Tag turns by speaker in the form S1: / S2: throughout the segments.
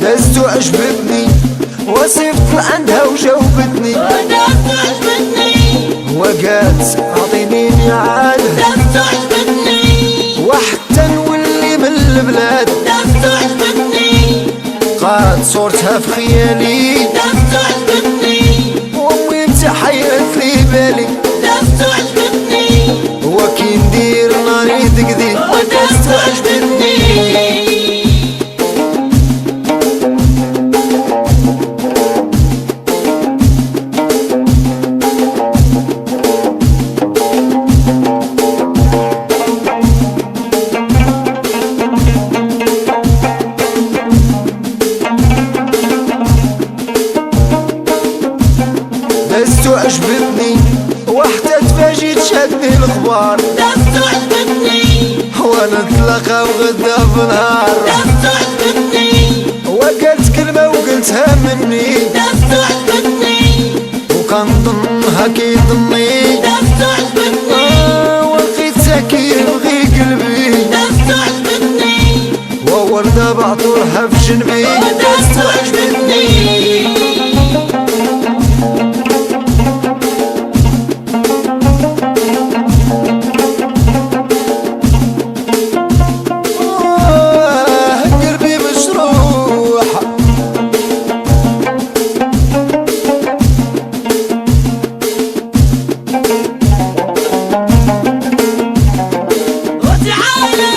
S1: دزت وعجبتني وصفت عندها وجاوبتني
S2: ودزت وعجبتني
S1: وقالت اعطيني ميعاد
S2: دزت وعجبتني
S1: وحتى نولي من البلاد
S2: دزت وعجبتني
S1: قاد صورتها في خيالي
S2: دزت وعجبتني
S1: وامي متحيرت لي بالي
S2: دزت وعجبتني
S1: وكي ندير ناري تقدي
S2: ودزت وعجبتني
S1: دزت وعجبتني وحتى تفاجئت شادني الخبار
S2: دزت وعجبتني
S1: وانا نتلاقى وغدا بنهار
S2: دزت وعجبتني
S1: وقلت كلمة وقلتها مني
S2: دزت وعجبتني
S1: وكنظنها كيظني
S2: دزت وعجبتني
S1: ولقيتها كيبغي قلبي
S2: دزت وعجبتني
S1: ووردة بعطورها في جنبي
S2: ودزت وعجبتني
S1: قلبي مجروح
S2: وتعالى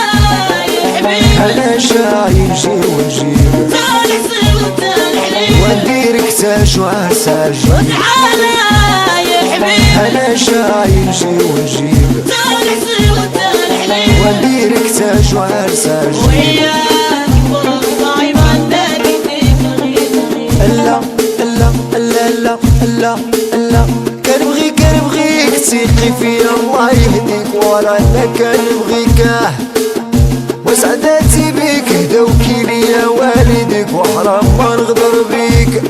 S2: يا حبيبي
S1: انا جاي نجي ونجيب
S2: تعال حسين وتعال حليب
S1: ونديرك تاج وعساج
S2: وتعالى يا حبيبي
S1: انا جاي نجي ونجيب
S2: تعال حسين وتعال حليب
S1: ونديرك تاج وعساج
S2: وياك والله ما نداك
S1: لا لا لا لا لا لا كنبغيك تيقي فيا الله يهديك ورا انا كنبغيك وسعداتي بيك هداوكي ليا والديك وحرام ما نغدر بيك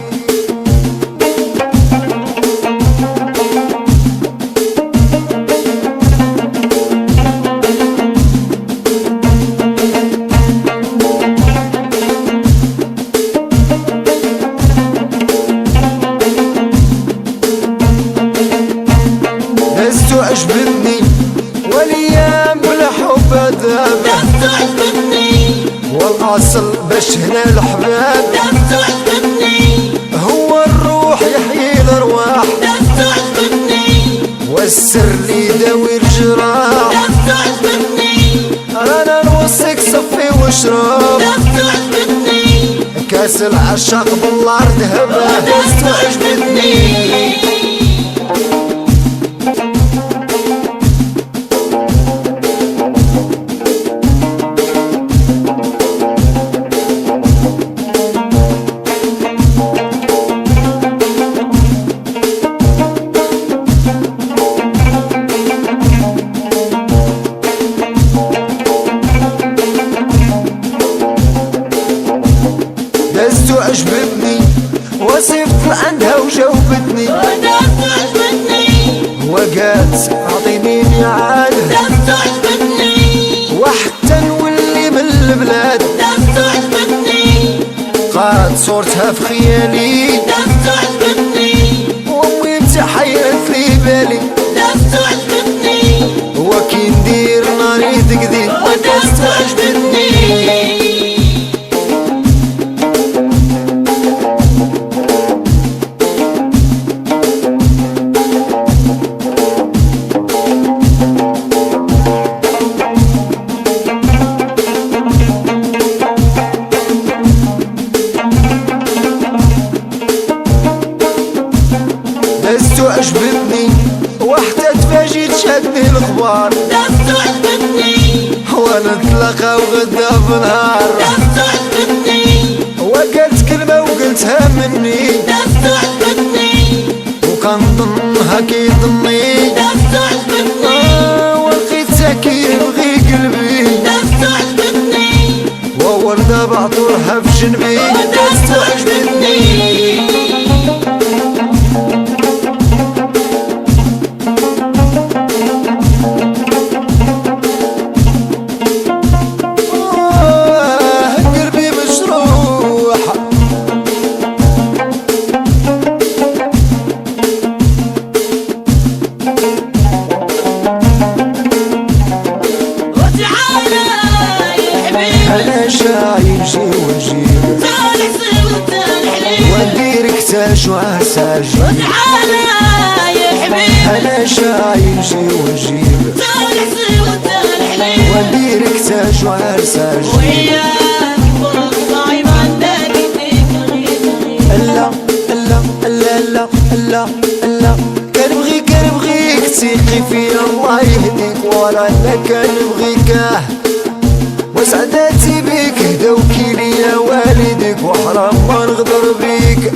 S1: دزت وعجبتني والايام بلا حب ذاب
S2: دزت وعجبتني
S1: والاصل باش هنا الحباب
S2: دزت وعجبتني
S1: هو الروح يحيي الارواح
S2: دزت وعجبتني
S1: والسر اللي يداوي الجراح
S2: دزت وعجبتني
S1: انا نوصيك صفي واشرب
S2: دزت وعجبتني
S1: كاس العشاق بالنار ذهبه
S2: دزت وعجبتني
S1: دزت وعجبتني وصفت عندها وجاوبتني
S2: ودزت وعجبتني
S1: وقالت اعطيني ميعاد
S2: دزت وعجبتني
S1: وحتى نولي من البلاد
S2: دزت وعجبتني
S1: قاد صورتها في خيالي
S2: دزت وعجبتني
S1: وامي متحيرت لي بالي
S2: دزت وعجبتني
S1: وكي ندير ناري تقدي
S2: ودزت وعجبتني
S1: دزت عجبتني وحتى تفاجئت شادني الخبار
S2: ناس تعجبني
S1: وانا نتلاقى وغدا بنهار
S2: ناس تعجبني
S1: وقلت كلمة وقلتها مني
S2: ناس تعجبني
S1: وكنظنها كيظني
S2: ناس تعجبني
S1: ولقيتها كيبغي قلبي
S2: ناس تعجبني
S1: ووردة بعطورها في جنبي
S2: ناس تعجبني
S1: قلبي مجروح
S2: وتعالى يا حبيبي
S1: انا شايل جي ونجيب
S2: تعال حسين وانت الحليب
S1: ونديرك تاج وعساج
S2: وتعالى يا حبيبي
S1: انا شايل جي ونجيب
S2: تعال حسين وانت الحليب
S1: ونديرك تاج وعساج
S2: وياك فرصة عيبان داقتك
S1: لا لا لا لا لا لا كنبغيك تيقي فيا الله يهديك ورا لا كنبغيك وسعداتي بيك هداوكي ليا والديك وحرام ما نغدر بيك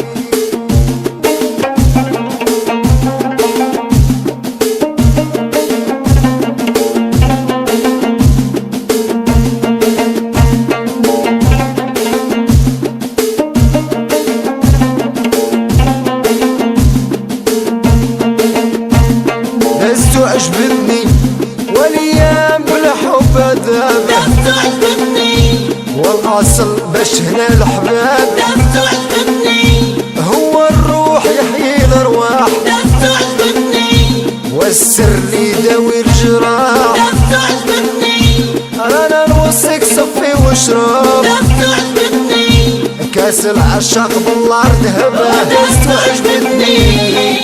S1: ناس تعجبني والايام بالحب ذابه
S2: ناس تعجبني
S1: والاصل باش هنا الحباب
S2: ناس تعجبني
S1: هو الروح يحيي الارواح
S2: ناس تعجبني
S1: والسر اللي يداوي الجراح
S2: ناس تعجبني
S1: انا نوصيك صفي واشرب
S2: ناس تعجبني
S1: كاس العشاق بالنار ذهبه
S2: ناس تعجبني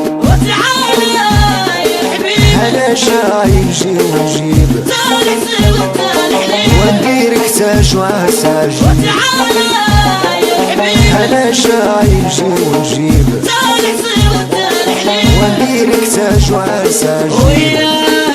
S2: وتعالى يا حبيبي
S1: انا شايل جي ونجيب
S2: تعال حسين وانت الحليب
S1: ونديرك تاج وعساج
S2: وتعالى يا حبيبي
S1: انا شايل جي ونجيب
S2: تعال حسين وانت الحليب
S1: ونديرك تاج وعساج
S2: وياك